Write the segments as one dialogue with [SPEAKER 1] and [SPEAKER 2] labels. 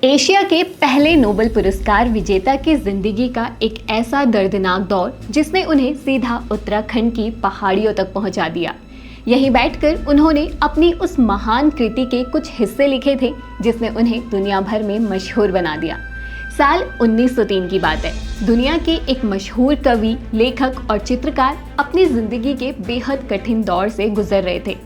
[SPEAKER 1] Asia के पहले Nobel पुरस्कार विजेता की जिंदगी का एक ऐसा दर्दनाक दौर जिसने उन्हें सीधा उत्तराखंड की पहाड़ियों तक पहुंचा दिया। यहीं बैठकर उन्होंने अपनी उस महान कृति के कुछ हिस्से लिखे थे जिसने उन्हें दुनिया भर में मशहूर बना दिया। साल 1903 की बात है। दुनिया के एक मशहूर कवि, लेखक और चित्रकार अपनी जिंदगी के बेहद कठिन दौर से गुजर रहे थे।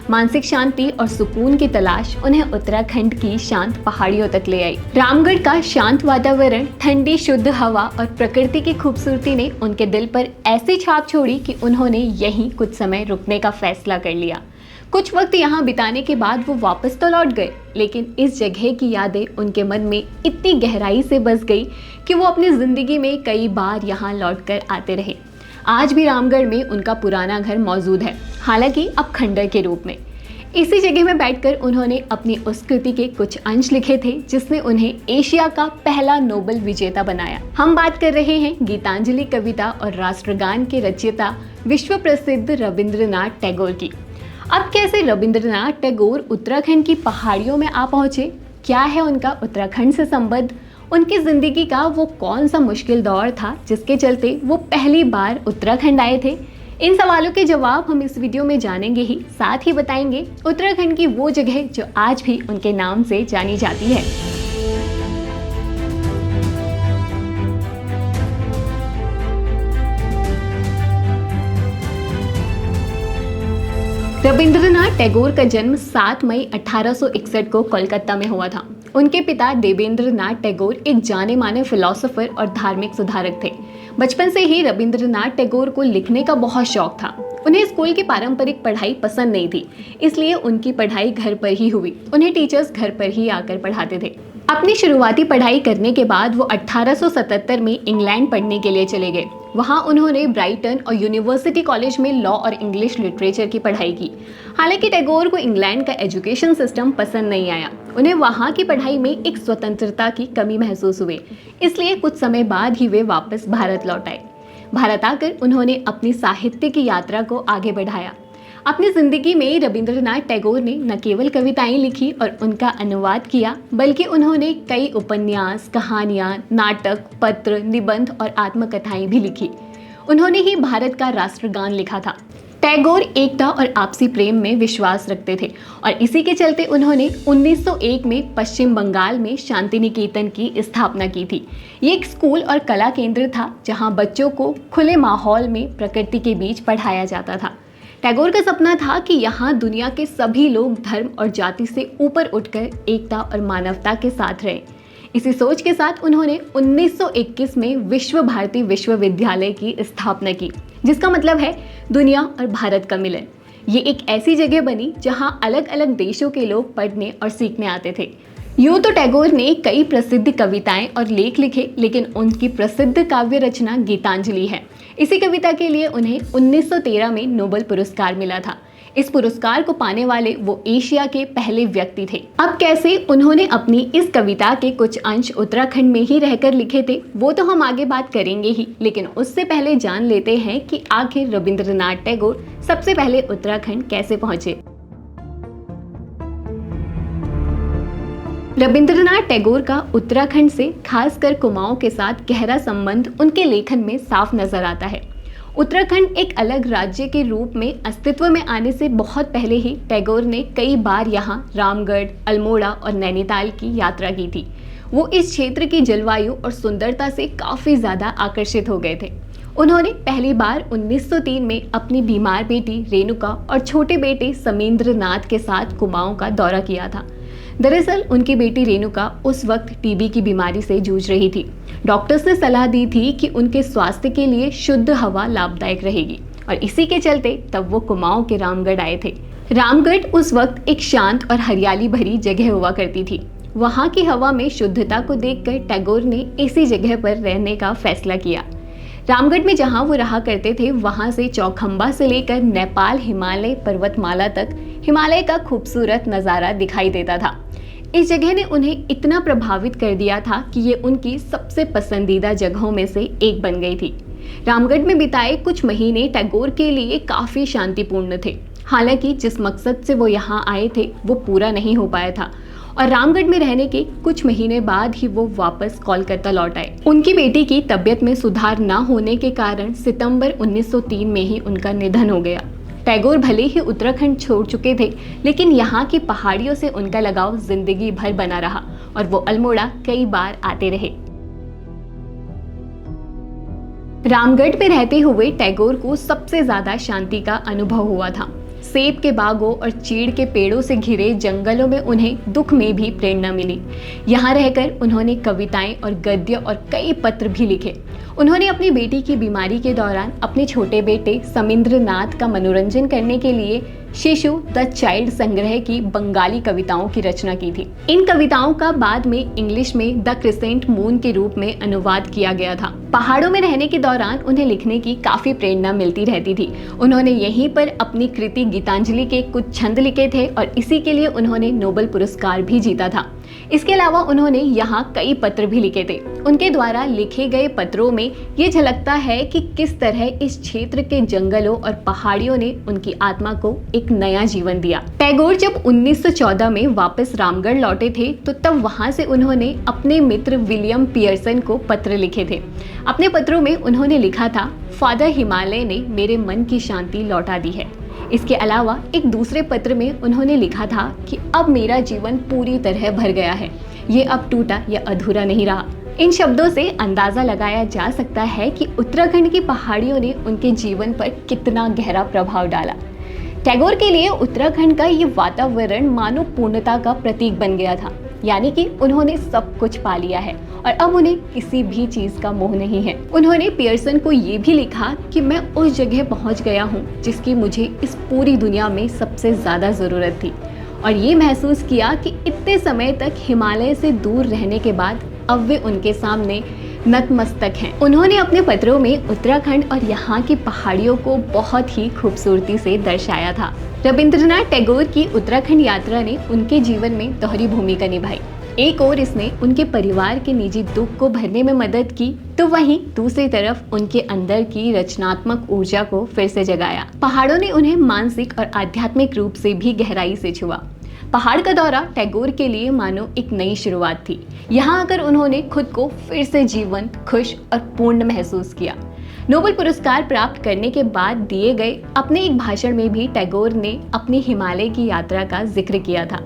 [SPEAKER 1] मानसिक शांति और सुकून की तलाश उन्हें उत्तराखंड की शांत पहाड़ियों तक ले आई। रामगढ़ का शांत वातावरण, ठंडी शुद्ध हवा और प्रकृति की खूबसूरती ने उनके दिल पर ऐसी छाप छोड़ी कि उन्होंने यहीं कुछ समय रुकने का फैसला कर लिया। कुछ वक्त यहाँ बिताने के बाद वो वापस तो लौट गए, लेकिन इस जगह की यादें उनके मन में इतनी गहराई से बस गई कि वो अपनी जिंदगी में कई बार यहाँ लौटकर आते रहे। आज भी रामगढ़ में उनका पुराना घर मौजूद है, हालांकि अब खंडर के रूप में। इसी जगह में बैठकर उन्होंने अपनी उस कृति के कुछ अंश लिखे थे जिसने उन्हें एशिया का पहला नोबेल विजेता बनाया। हम बात कर रहे हैं गीतांजलि कविता और राष्ट्रगान के रचयिता विश्व प्रसिद्ध रविंद्रनाथ टैगोर की। अब कैसे रविंद्रनाथ टैगोर उत्तराखंड की पहाड़ियों में आ पहुंचे, क्या है उनका उत्तराखंड से संबंध, उनकी जिंदगी का वो कौन सा मुश्किल दौर था जिसके चलते वो पहली बार उत्तराखंड आए थे, इन सवालों के जवाब हम इस वीडियो में जानेंगे ही। साथ ही बताएंगे उत्तराखंड की वो जगह जो आज भी उनके नाम से जानी जाती है। रविंद्रनाथ टैगोर का जन्म 7 मई 1861 को कोलकाता में हुआ था। उनके पिता देवेंद्रनाथ टैगोर एक जाने माने फिलोसोफर और धार्मिक सुधारक थे। बचपन से ही रविंद्रनाथ टैगोर को लिखने का बहुत शौक था। उन्हें स्कूल की पारंपरिक पढ़ाई पसंद नहीं थी, इसलिए उनकी पढ़ाई घर पर ही हुई। उन्हें टीचर्स घर पर ही आकर पढ़ाते थे। अपनी शुरुआती पढ़ाई करने के बाद वो 1877 में इंग्लैंड पढ़ने के लिए चले गए। वहाँ उन्होंने ब्राइटन और यूनिवर्सिटी कॉलेज में लॉ और इंग्लिश लिटरेचर की पढ़ाई की। हालांकि टैगोर को इंग्लैंड का एजुकेशन सिस्टम पसंद नहीं आया। उन्हें वहाँ की पढ़ाई में एक स्वतंत्रता की कमी महसूस हुई, इसलिए कुछ समय बाद ही वे वापस भारत लौट आए। भारत आकर उन्होंने अपनी साहित्य की यात्रा को आगे बढ़ाया। अपनी जिंदगी में रविंद्रनाथ टैगोर ने न केवल कविताएं लिखी और उनका अनुवाद किया, बल्कि उन्होंने कई उपन्यास, कहानियां, नाटक, पत्र, निबंध और आत्मकथाएं भी लिखी। उन्होंने ही भारत का राष्ट्रगान लिखा था। टैगोर एकता और आपसी प्रेम में विश्वास रखते थे और इसी के चलते उन्होंने 1901 में पश्चिम बंगाल में शांति निकेतन की स्थापना की थी। ये एक स्कूल और कला केंद्र था जहां बच्चों को खुले माहौल में प्रकृति के बीच पढ़ाया जाता था। टैगोर का सपना था कि यहाँ दुनिया के सभी लोग धर्म और जाति से ऊपर उठकर एकता और मानवता के साथ रहें। इसी सोच के साथ उन्होंने 1921 में विश्व भारती विश्वविद्यालय की स्थापना की, जिसका मतलब है दुनिया और भारत का मिलन। ये एक ऐसी जगह बनी जहाँ अलग अलग देशों के लोग पढ़ने और सीखने आते थे। यूँ तो टैगोर ने कई प्रसिद्ध कविताएं और लेख लिखे, लेकिन उनकी प्रसिद्ध काव्य रचना गीतांजलि है। इसी कविता के लिए उन्हें 1913 में नोबेल पुरस्कार मिला था। इस पुरस्कार को पाने वाले वो एशिया के पहले व्यक्ति थे। अब कैसे उन्होंने अपनी इस कविता के कुछ अंश उत्तराखंड में ही रहकर लिखे थे, वो तो हम आगे बात करेंगे ही, लेकिन उससे पहले जान लेते हैं कि आखिर रविंद्रनाथ टैगोर सबसे पहले उत्तराखंड कैसे पहुंचे। रविंद्रनाथ टैगोर का उत्तराखंड से, खासकर कुमाऊं के साथ गहरा संबंध उनके लेखन में साफ नजर आता है। उत्तराखंड एक अलग राज्य के रूप में अस्तित्व में आने से बहुत पहले ही टैगोर ने कई बार यहाँ रामगढ़, अल्मोड़ा और नैनीताल की यात्रा की थी। वो इस क्षेत्र की जलवायु और सुंदरता से काफ़ी ज़्यादा आकर्षित हो गए थे। उन्होंने पहली बार 1903 में अपनी बीमार बेटी रेणुका और छोटे बेटे समेंद्रनाथ के साथ कुमाऊं का दौरा किया था। दरअसल उनकी बेटी रेणुका उस वक्त टीबी की बीमारी से जूझ रही थी। डॉक्टर्स ने सलाह दी थी कि उनके स्वास्थ्य के लिए शुद्ध हवा लाभदायक रहेगी और इसी के चलते तब वो कुमाऊं के रामगढ़ आए थे। रामगढ़ उस वक्त एक शांत और हरियाली भरी जगह हुआ करती थी। वहाँ की हवा में शुद्धता को देखकर टैगोर ने इसी जगह पर रहने का फैसला किया। रामगढ़ में जहाँ वो रहा करते थे, वहाँ से चौखंबा से लेकर नेपाल हिमालय पर्वतमाला तक हिमालय का खूबसूरत नज़ारा दिखाई देता था। इस जगह ने उन्हें इतना प्रभावित कर दिया था कि ये उनकी सबसे पसंदीदा जगहों में से एक बन गई थी। रामगढ़ में बिताए कुछ महीने टैगोर के लिए काफ़ी शांतिपूर्ण थे। हालांकि जिस मकसद से वो यहाँ आए थे वो पूरा नहीं हो पाया था और रामगढ़ में रहने के कुछ महीने बाद ही वो वापस कोलकाता लौट आए। उनकी बेटी की तबीयत में सुधार न होने के कारण सितंबर 1903 में ही उनका निधन हो गया। टैगोर भले ही उत्तराखंड छोड़ चुके थे, लेकिन यहाँ की पहाड़ियों से उनका लगाव जिंदगी भर बना रहा और वो अल्मोड़ा कई बार आते रहे। रामगढ़ में रहते हुए टैगोर को सबसे ज्यादा शांति का अनुभव हुआ था। सेब के बागों और चीड़ के पेड़ों से घिरे जंगलों में उन्हें दुख में भी प्रेरणा मिली। यहाँ रहकर उन्होंने कविताएं और गद्य और कई पत्र भी लिखे। उन्होंने अपनी बेटी की बीमारी के दौरान अपने छोटे बेटे समिंद्रनाथ का मनोरंजन करने के लिए शिशु द चाइल्ड संग्रह की बंगाली कविताओं की रचना की थी। इन कविताओं का बाद में इंग्लिश में द क्रिसेंट मून के रूप में अनुवाद किया गया था। पहाड़ों में रहने के दौरान उन्हें लिखने की काफी प्रेरणा मिलती रहती थी। उन्होंने यहीं पर अपनी कृति गीतांजलि के कुछ छंद लिखे थे और इसी के लिए उन्होंने नोबेल पुरस्कार भी जीता था। इसके अलावा उन्होंने यहाँ कई पत्र भी लिखे थे। उनके द्वारा लिखे गए पत्रों में ये झलकता है कि किस तरह इस क्षेत्र के जंगलों और पहाड़ियों ने उनकी आत्मा को एक नया जीवन दिया। टैगोर जब 1914 में वापस रामगढ़ लौटे थे तो तब वहां से उन्होंने अपने मित्र विलियम पियर्सन को पत्र लिखे थे। अपने पत्रों में उन्होंने लिखा था, फादर हिमालय ने मेरे मन की शांति लौटा दी है। इसके अलावा एक दूसरे पत्र में उन्होंने लिखा था कि अब मेरा जीवन पूरी तरह भर गया है, ये अब टूटा या अधूरा नहीं रहा। इन शब्दों से अंदाजा लगाया जा सकता है कि उत्तराखंड की पहाड़ियों ने उनके जीवन पर कितना गहरा प्रभाव डाला। टैगोर के लिए उत्तराखंड का ये वातावरण मानव पूर्णता का प्रतीक बन गया था, यानी कि उन्होंने सब कुछ पा लिया है और अब उन्हें किसी भी चीज का मोह नहीं है। उन्होंने पियर्सन को ये भी लिखा कि मैं उस जगह पहुंच गया हूं जिसकी मुझे इस पूरी दुनिया में सबसे ज्यादा जरूरत थी, और ये महसूस किया कि इतने समय तक हिमालय से दूर रहने के बाद अब वे उनके सामने नतमस्तक हैं। उन्होंने अपने पत्रों में उत्तराखंड और यहाँ की पहाड़ियों को बहुत ही खूबसूरती से दर्शाया था। रविंद्रनाथ टैगोर की उत्तराखंड यात्रा ने उनके जीवन में दोहरी भूमिका निभाई। एक ओर इसने उनके परिवार के निजी दुख को भरने में मदद की, तो वहीं दूसरी तरफ उनके अंदर की रचनात्मक ऊर्जा को फिर से जगाया। पहाड़ों ने उन्हें मानसिक और आध्यात्मिक रूप से भी गहराई से छुआ। पहाड़ का दौरा टैगोर के लिए मानो एक नई शुरुआत थी। यहाँ आकर उन्होंने खुद को फिर से जीवंत, खुश और पूर्ण महसूस किया। नोबेल पुरस्कार प्राप्त करने के बाद दिए गए अपने एक भाषण में भी टैगोर ने अपनी हिमालय की यात्रा का जिक्र किया था।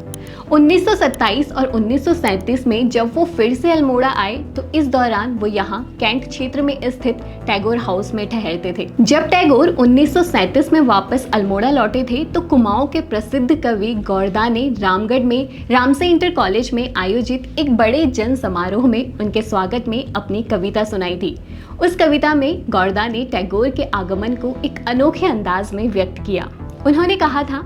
[SPEAKER 1] 1927 और 1937 में जब वो फिर से अल्मोड़ा आए तो इस दौरान वो यहाँ कैंट क्षेत्र में स्थित टैगोर हाउस में ठहरते थे। जब टैगोर 1937 में वापस अल्मोड़ा लौटे थे तो कुमाऊं के प्रसिद्ध कवि गौरदा ने रामगढ़ में रामसे इंटर कॉलेज में आयोजित एक बड़े जन समारोह में उनके स्वागत में अपनी कविता सुनाई थी। उस कविता में गौरदा ने टैगोर के आगमन को एक अनोखे अंदाज में व्यक्त किया। उन्होंने कहा था,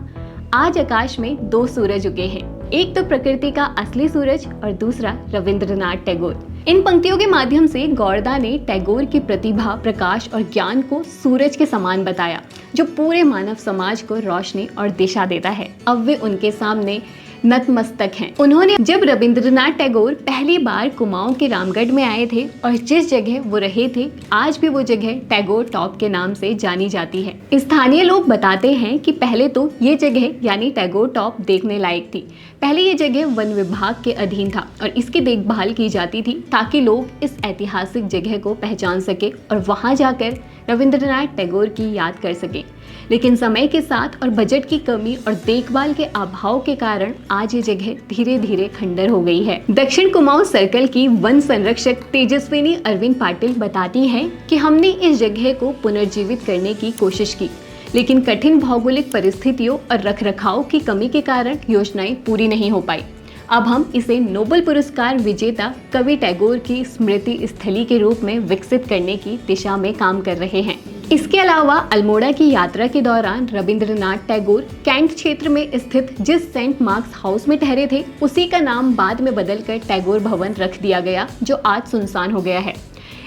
[SPEAKER 1] आज आकाश में दो सूरज उगे हैं, एक तो प्रकृति का असली सूरज और दूसरा रविंद्रनाथ टैगोर। इन पंक्तियों के माध्यम से गौरदा ने टैगोर की प्रतिभा, प्रकाश और ज्ञान को सूरज के समान बताया, जो पूरे मानव समाज को रोशनी और दिशा देता है। अब वे उनके सामने नतमस्तक हैं। उन्होंने जब रविंद्रनाथ टैगोर पहली बार कुमाऊं के रामगढ़ में आए थे और जिस जगह वो रहे थे, आज भी वो जगह टैगोर टॉप के नाम से जानी जाती है। स्थानीय लोग बताते हैं कि पहले तो ये जगह यानी टैगोर टॉप देखने लायक थी। पहले ये जगह वन विभाग के अधीन था और इसकी देखभाल की जाती थी ताकि लोग इस ऐतिहासिक जगह को पहचान सके और वहां जाकर रविंद्रनाथ टैगोर की याद कर सके। लेकिन समय के साथ और बजट की कमी और देखभाल के अभाव के कारण आज ये जगह धीरे धीरे खंडर हो गई है। दक्षिण कुमाऊं सर्कल की वन संरक्षक तेजस्विनी अरविंद पाटिल बताती हैं कि हमने इस जगह को पुनर्जीवित करने की कोशिश की, लेकिन कठिन भौगोलिक परिस्थितियों और रखरखाव की कमी के कारण योजनाएं पूरी नहीं हो पाई। अब हम इसे नोबेल पुरस्कार विजेता कवि टैगोर की स्मृति स्थली के रूप में विकसित करने की दिशा में काम कर रहे हैं। इसके अलावा अल्मोड़ा की यात्रा के दौरान रविंद्रनाथ टैगोर कैंट क्षेत्र में स्थित जिस सेंट मार्क्स हाउस में ठहरे थे, उसी का नाम बाद में बदलकर टैगोर भवन रख दिया गया, जो आज सुनसान हो गया है।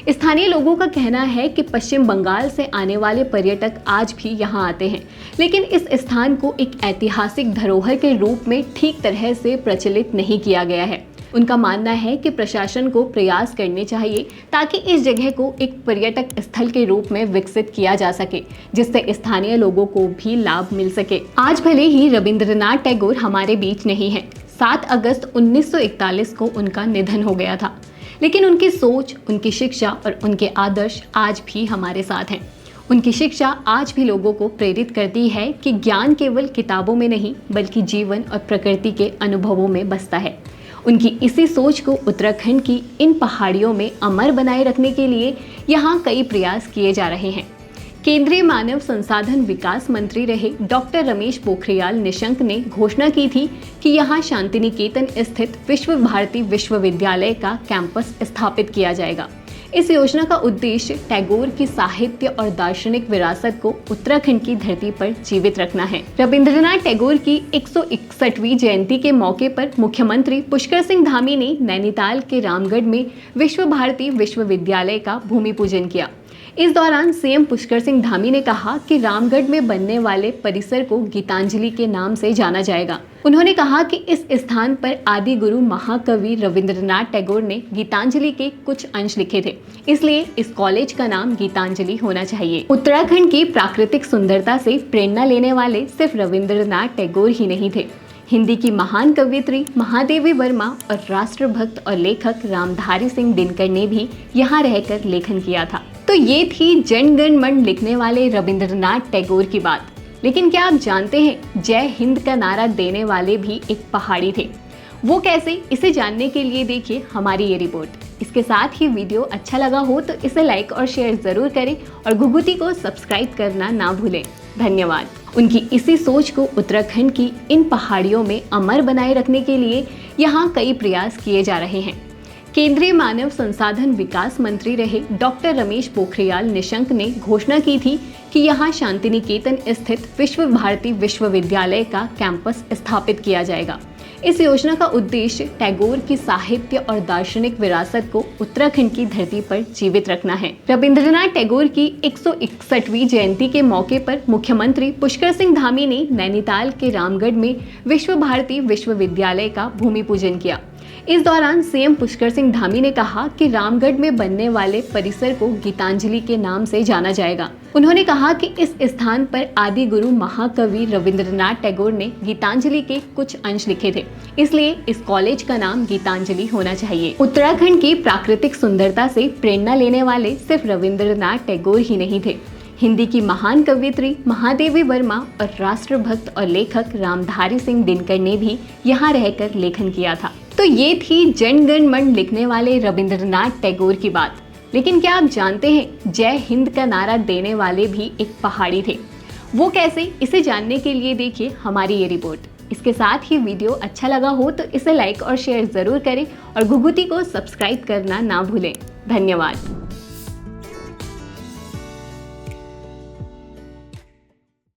[SPEAKER 1] स्थानीय लोगों का कहना है कि पश्चिम बंगाल से आने वाले पर्यटक आज भी यहाँ आते हैं, लेकिन इस स्थान को एक ऐतिहासिक धरोहर के रूप में ठीक तरह से प्रचलित नहीं किया गया है। उनका मानना है कि प्रशासन को प्रयास करने चाहिए ताकि इस जगह को एक पर्यटक स्थल के रूप में विकसित किया जा सके, जिससे स्थानीय लोगों को भी लाभ मिल सके। आज भले ही रविंद्रनाथ टैगोर हमारे बीच नहीं है, 7 अगस्त 1941 को उनका निधन हो गया था, लेकिन उनकी सोच, उनकी शिक्षा और उनके आदर्श आज भी हमारे साथ हैं। उनकी शिक्षा आज भी लोगों को प्रेरित करती है कि ज्ञान केवल किताबों में नहीं बल्कि जीवन और प्रकृति के अनुभवों में बसता है। उनकी इसी सोच को उत्तराखंड की इन पहाड़ियों में अमर बनाए रखने के लिए यहाँ कई प्रयास किए जा रहे हैं। केंद्रीय मानव संसाधन विकास मंत्री रहे डॉक्टर रमेश पोखरियाल निशंक ने घोषणा की थी कि यहाँ शांतिनिकेतन स्थित विश्व भारती विश्वविद्यालय का कैंपस स्थापित किया जाएगा। इस योजना का उद्देश्य टैगोर की साहित्य और दार्शनिक विरासत को उत्तराखंड की धरती पर जीवित रखना है। रविंद्रनाथ टैगोर की 161वीं जयंती के मौके पर मुख्यमंत्री पुष्कर सिंह धामी ने नैनीताल के रामगढ़ में विश्व भारती विश्वविद्यालय का भूमि पूजन किया। इस दौरान सीएम पुष्कर सिंह धामी ने कहा कि रामगढ़ में बनने वाले परिसर को गीतांजलि के नाम से जाना जाएगा। उन्होंने कहा कि इस स्थान पर आदि गुरु महाकवि रविंद्रनाथ टैगोर ने गीतांजलि के कुछ अंश लिखे थे, इसलिए इस कॉलेज का नाम गीतांजलि होना चाहिए। उत्तराखंड की प्राकृतिक सुंदरता से प्रेरणा लेने वाले सिर्फ रविंद्रनाथ टैगोर ही नहीं थे। हिंदी की महान कवयित्री महादेवी वर्मा और राष्ट्रभक्त और लेखक रामधारी सिंह दिनकर ने भी यहाँ रहकर लेखन किया था। तो ये थी जन गण मन लिखने वाले रविंद्रनाथ टैगोर की बात। लेकिन क्या आप जानते हैं जय हिंद का नारा देने वाले भी एक पहाड़ी थे? वो कैसे, इसे जानने के लिए देखिए हमारी ये रिपोर्ट। इसके साथ ही वीडियो अच्छा लगा हो तो इसे लाइक और शेयर जरूर करें और घुघुती को सब्सक्राइब करना ना भूलें। धन्यवाद। उनकी इसी सोच को उत्तराखंड की इन पहाड़ियों में अमर बनाए रखने के लिए यहाँ कई प्रयास किए जा रहे हैं। केंद्रीय मानव संसाधन विकास मंत्री रहे डॉक्टर रमेश पोखरियाल निशंक ने घोषणा की थी कि यहाँ शांतिनिकेतन स्थित विश्व भारती विश्वविद्यालय का कैंपस स्थापित किया जाएगा। इस योजना का उद्देश्य टैगोर की साहित्य और दार्शनिक विरासत को उत्तराखंड की धरती पर जीवित रखना है। रविंद्रनाथ टैगोर की 161वीं जयंती के मौके पर मुख्यमंत्री पुष्कर सिंह धामी ने नैनीताल के रामगढ़ में विश्व भारती विश्वविद्यालय का भूमि पूजन किया। इस दौरान सीएम पुष्कर सिंह धामी ने कहा कि रामगढ़ में बनने वाले परिसर को गीतांजलि के नाम से जाना जाएगा। उन्होंने कहा कि इस स्थान पर आदि गुरु महाकवि रविंद्रनाथ टैगोर ने गीतांजलि के कुछ अंश लिखे थे, इसलिए इस कॉलेज का नाम गीतांजलि होना चाहिए। उत्तराखंड की प्राकृतिक सुंदरता से प्रेरणा लेने वाले सिर्फ रविंद्रनाथ टैगोर ही नहीं थे। हिंदी की महान कवयित्री महादेवी वर्मा और राष्ट्रभक्त और लेखक रामधारी सिंह दिनकर ने भी यहाँ रहकर लेखन किया था। तो ये थी जन गण मन लिखने वाले रविंद्रनाथ टैगोर की बात। लेकिन क्या आप जानते हैं जय हिंद का नारा देने वाले भी एक पहाड़ी थे? वो कैसे, इसे जानने के लिए देखिए हमारी ये रिपोर्ट। इसके साथ ही वीडियो अच्छा लगा हो तो इसे लाइक और शेयर जरूर करें और घुघुती को सब्सक्राइब करना ना भूलें। धन्यवाद।